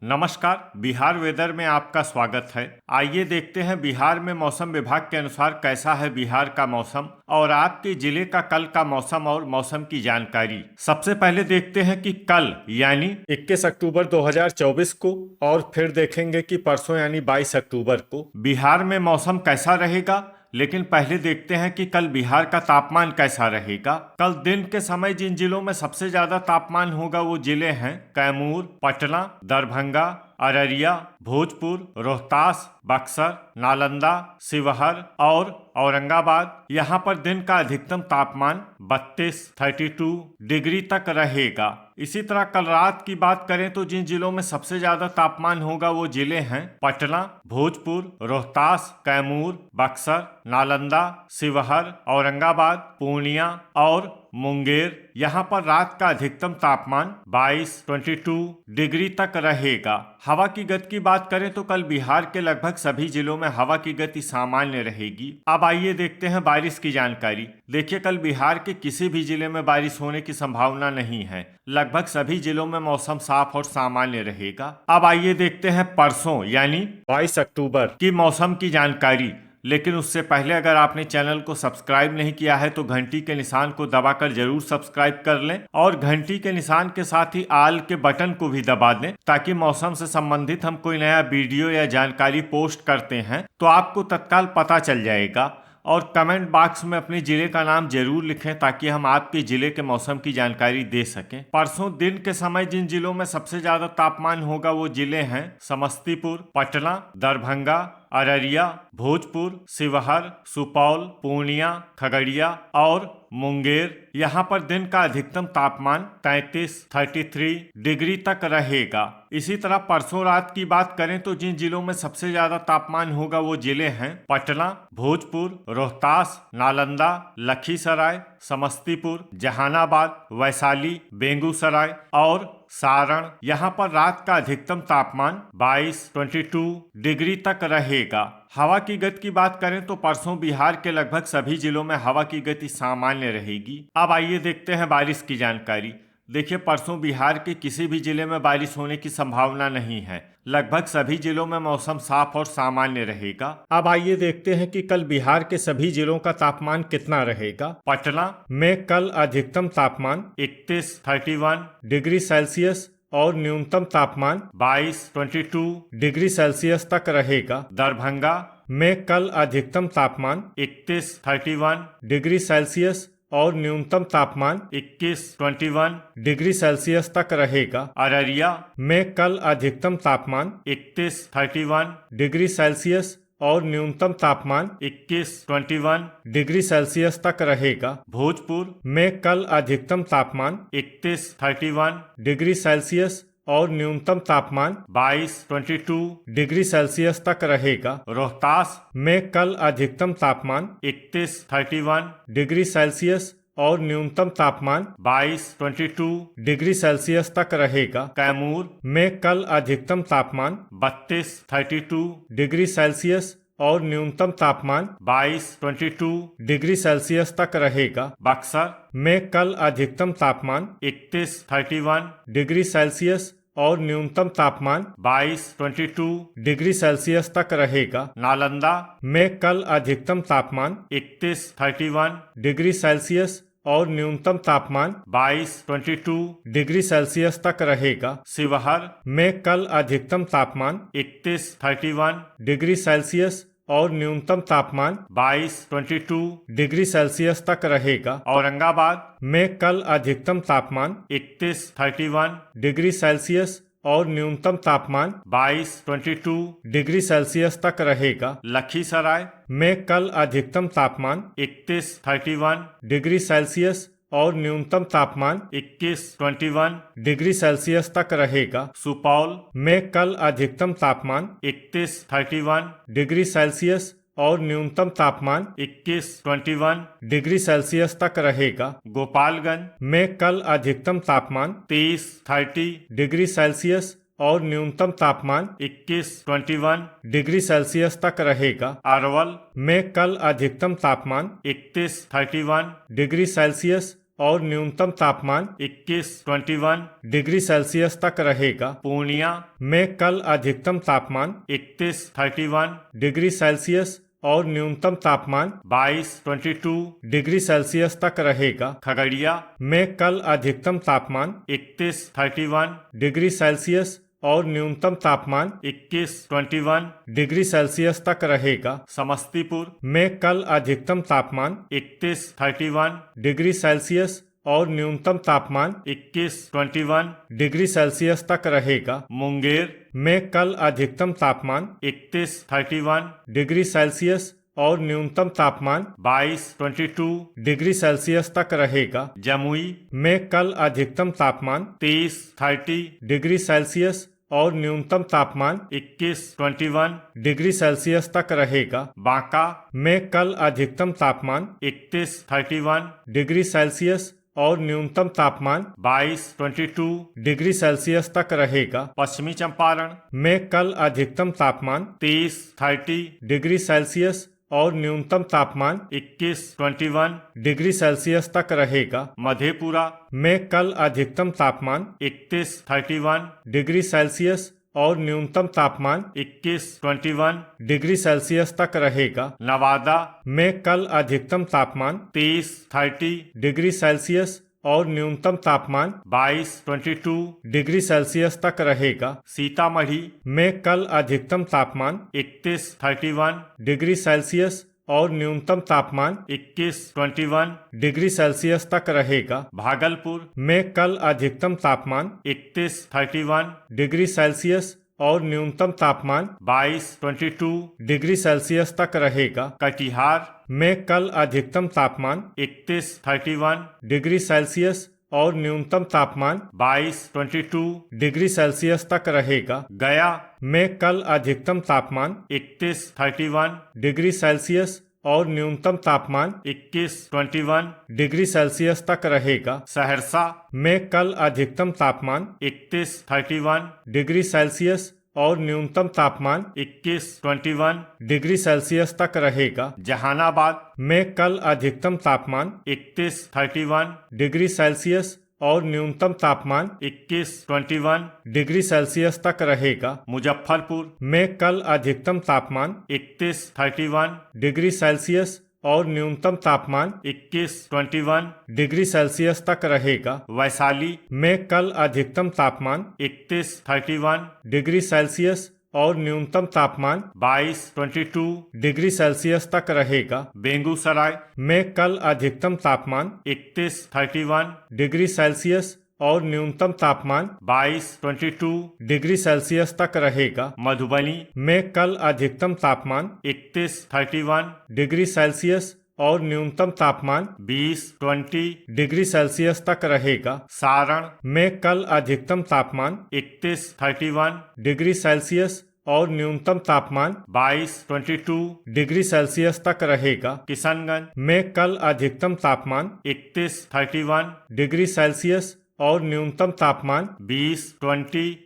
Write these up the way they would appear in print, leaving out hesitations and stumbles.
नमस्कार। बिहार वेदर में आपका स्वागत है। आइए देखते हैं बिहार में मौसम विभाग के अनुसार कैसा है बिहार का मौसम और आपके जिले का कल का मौसम और मौसम की जानकारी। सबसे पहले देखते हैं कि कल यानी 21 अक्टूबर 2024 को और फिर देखेंगे कि परसों यानी 22 अक्टूबर को बिहार में मौसम कैसा रहेगा। लेकिन पहले देखते हैं कि कल बिहार का तापमान कैसा रहेगा। कल दिन के समय जिन जिलों में सबसे ज्यादा तापमान होगा वो जिले हैं कैमूर, पटना, दरभंगा, अररिया, भोजपुर, रोहतास, बक्सर, नालंदा, शिवहर और औरंगाबाद। यहाँ पर दिन का अधिकतम तापमान 32 डिग्री तक रहेगा। इसी तरह कल रात की बात करें तो जिन जिलों में सबसे ज्यादा तापमान होगा वो जिले हैं पटना, भोजपुर, रोहतास, कैमूर, बक्सर, नालंदा, शिवहर, औरंगाबाद, पूर्णिया और मुंगेर। यहाँ पर रात का अधिकतम तापमान 22 डिग्री तक रहेगा। हवा की गति की बात करें तो कल बिहार के लगभग सभी जिलों में हवा की गति सामान्य रहेगी। अब आइए देखते हैं बारिश की जानकारी। देखिए, कल बिहार के किसी भी जिले में बारिश होने की संभावना नहीं है। लगभग सभी जिलों में मौसम साफ और सामान्य रहेगा। अब आइए देखते हैं परसों यानी 22 अक्टूबर की मौसम की जानकारी। लेकिन उससे पहले अगर आपने चैनल को सब्सक्राइब नहीं किया है तो घंटी के निशान को दबाकर जरूर सब्सक्राइब कर लें और घंटी के निशान के साथ ही आल के बटन को भी दबा दें ताकि मौसम से संबंधित हम कोई नया वीडियो या जानकारी पोस्ट करते हैं तो आपको तत्काल पता चल जाएगा। और कमेंट बॉक्स में अपने जिले का नाम जरूर लिखें ताकि हम आपके जिले के मौसम की जानकारी दे सकें। परसों दिन के समय जिन जिलों में सबसे ज्यादा तापमान होगा वो जिले हैं समस्तीपुर, पटना, दरभंगा, अररिया, भोजपुर, शिवहर, सुपौल, पूर्णिया, खगड़िया और मुंगेर। यहाँ पर दिन का अधिकतम तापमान 33 डिग्री तक रहेगा। इसी तरह परसों रात की बात करें तो जिन जिलों में सबसे ज्यादा तापमान होगा वो जिले हैं पटना, भोजपुर, रोहतास, नालंदा, लखीसराय, समस्तीपुर, जहानाबाद, वैशाली, बेगूसराय और सारण। यहाँ पर रात का अधिकतम तापमान 22 डिग्री तक रहेगा। हवा की गति की बात करें तो परसों बिहार के लगभग सभी जिलों में हवा की गति सामान्य रहेगी। अब आइए देखते हैं बारिश की जानकारी। देखिए, परसों बिहार के किसी भी जिले में बारिश होने की संभावना नहीं है। लगभग सभी जिलों में मौसम साफ और सामान्य रहेगा। अब आइए देखते हैं कि कल बिहार के सभी जिलों का तापमान कितना रहेगा। पटना में कल अधिकतम तापमान 31 डिग्री सेल्सियस और न्यूनतम तापमान 22 डिग्री सेल्सियस तक रहेगा। दरभंगा में कल अधिकतम तापमान 31 डिग्री सेल्सियस और न्यूनतम तापमान 21 डिग्री सेल्सियस तक रहेगा। अररिया में कल अधिकतम तापमान 31 डिग्री सेल्सियस और न्यूनतम तापमान 21 डिग्री सेल्सियस तक रहेगा। भोजपुर में कल अधिकतम तापमान 31 डिग्री सेल्सियस और न्यूनतम तापमान 22 डिग्री सेल्सियस तक रहेगा। रोहतास में कल अधिकतम तापमान 31 डिग्री सेल्सियस और न्यूनतम तापमान 22 डिग्री सेल्सियस तक रहेगा। कैमूर में कल अधिकतम तापमान 32 डिग्री सेल्सियस और न्यूनतम तापमान 22 डिग्री सेल्सियस तक रहेगा। बक्सर में कल अधिकतम तापमान 31 डिग्री सेल्सियस और न्यूनतम तापमान 22 डिग्री सेल्सियस तक रहेगा। नालंदा में कल अधिकतम तापमान 31 डिग्री सेल्सियस और न्यूनतम तापमान 22 डिग्री सेल्सियस तक रहेगा। शिवहर में कल अधिकतम तापमान 31 डिग्री सेल्सियस और न्यूनतम तापमान 22 डिग्री सेल्सियस तक रहेगा। औरंगाबाद में कल अधिकतम तापमान 31 डिग्री सेल्सियस और न्यूनतम तापमान 22 डिग्री सेल्सियस तक रहेगा। लखीसराय में कल अधिकतम तापमान 31 डिग्री सेल्सियस और न्यूनतम तापमान 21 डिग्री सेल्सियस तक रहेगा। सुपौल में कल अधिकतम तापमान 31 डिग्री सेल्सियस और न्यूनतम तापमान 21 डिग्री सेल्सियस तक रहेगा। गोपालगंज में कल अधिकतम तापमान 30 डिग्री सेल्सियस और न्यूनतम तापमान 21 डिग्री सेल्सियस तक रहेगा। अरवल में कल अधिकतम तापमान 31 डिग्री सेल्सियस और न्यूनतम तापमान 21 डिग्री सेल्सियस तक रहेगा। पूर्णिया में कल अधिकतम तापमान 31 डिग्री सेल्सियस और न्यूनतम तापमान 22 डिग्री सेल्सियस तक रहेगा। खगड़िया में कल अधिकतम तापमान 31 डिग्री सेल्सियस और न्यूनतम तापमान 21 डिग्री सेल्सियस तक रहेगा। समस्तीपुर में कल अधिकतम तापमान 31 डिग्री सेल्सियस और न्यूनतम तापमान 21 डिग्री सेल्सियस तक रहेगा। मुंगेर में कल अधिकतम तापमान 31 डिग्री सेल्सियस और न्यूनतम तापमान 22 डिग्री सेल्सियस तक रहेगा। जमुई में कल अधिकतम तापमान 30 डिग्री सेल्सियस और न्यूनतम तापमान 21 डिग्री सेल्सियस तक रहेगा। बांका में कल अधिकतम तापमान 31 डिग्री सेल्सियस और न्यूनतम तापमान 22 डिग्री सेल्सियस तक रहेगा। पश्चिमी चंपारण में कल अधिकतम तापमान 30 डिग्री सेल्सियस और न्यूनतम तापमान 21 डिग्री सेल्सियस तक रहेगा। मधेपुरा में कल अधिकतम तापमान 31 डिग्री सेल्सियस और न्यूनतम तापमान 21 डिग्री सेल्सियस तक रहेगा। नवादा में कल अधिकतम तापमान 30 डिग्री सेल्सियस और न्यूनतम तापमान 22 डिग्री सेल्सियस तक रहेगा। सीतामढ़ी में कल अधिकतम तापमान 31 डिग्री सेल्सियस और न्यूनतम तापमान 21 डिग्री सेल्सियस तक रहेगा। भागलपुर में कल अधिकतम तापमान 31 डिग्री सेल्सियस और न्यूनतम तापमान 22 डिग्री सेल्सियस तक रहेगा। कटिहार में कल अधिकतम तापमान 31 डिग्री सेल्सियस और न्यूनतम तापमान 22 डिग्री सेल्सियस तक रहेगा। गया में कल अधिकतम तापमान 31 डिग्री सेल्सियस और न्यूनतम तापमान 21 डिग्री सेल्सियस तक रहेगा। सहरसा में कल अधिकतम तापमान 31 डिग्री सेल्सियस और न्यूनतम तापमान 21 डिग्री सेल्सियस तक रहेगा। जहानाबाद में कल अधिकतम तापमान 31 डिग्री सेल्सियस और न्यूनतम तापमान 21 डिग्री सेल्सियस तक रहेगा। मुजफ्फरपुर में कल अधिकतम तापमान 31 डिग्री सेल्सियस और न्यूनतम तापमान 21 डिग्री सेल्सियस तक रहेगा। वैशाली में कल अधिकतम तापमान 31 डिग्री सेल्सियस और न्यूनतम तापमान 22 डिग्री सेल्सियस तक रहेगा। बेगूसराय में कल अधिकतम तापमान 31 डिग्री सेल्सियस और न्यूनतम तापमान 22 डिग्री सेल्सियस तक रहेगा। मधुबनी में कल अधिकतम तापमान 31 डिग्री सेल्सियस और न्यूनतम तापमान 20 डिग्री सेल्सियस तक रहेगा। सारण में कल अधिकतम तापमान 31 डिग्री सेल्सियस और न्यूनतम तापमान 22 डिग्री सेल्सियस तक रहेगा। किशनगंज में कल अधिकतम तापमान 31 डिग्री सेल्सियस और न्यूनतम तापमान 20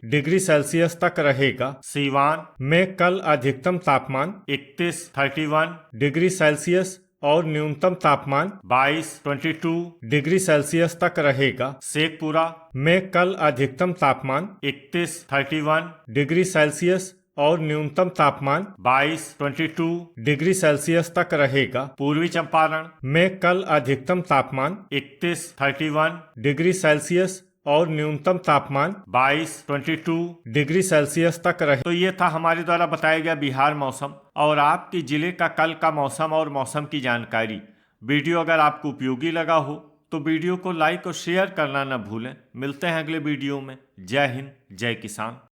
डिग्री सेल्सियस तक रहेगा। सीवान में कल अधिकतम तापमान 31 डिग्री सेल्सियस और न्यूनतम तापमान 22 डिग्री सेल्सियस तक रहेगा। शेखपुरा में कल अधिकतम तापमान 31 डिग्री सेल्सियस और न्यूनतम तापमान 22 डिग्री सेल्सियस तक रहेगा। पूर्वी चंपारण में कल अधिकतम तापमान 31 डिग्री सेल्सियस और न्यूनतम तापमान 22 डिग्री सेल्सियस तक रहे। तो ये था हमारे द्वारा बताया गया बिहार मौसम और आपके जिले का कल का मौसम और मौसम की जानकारी। वीडियो अगर आपको उपयोगी लगा हो तो वीडियो को लाइक और शेयर करना न भूलें। मिलते हैं अगले वीडियो में। जय हिंद, जय किसान।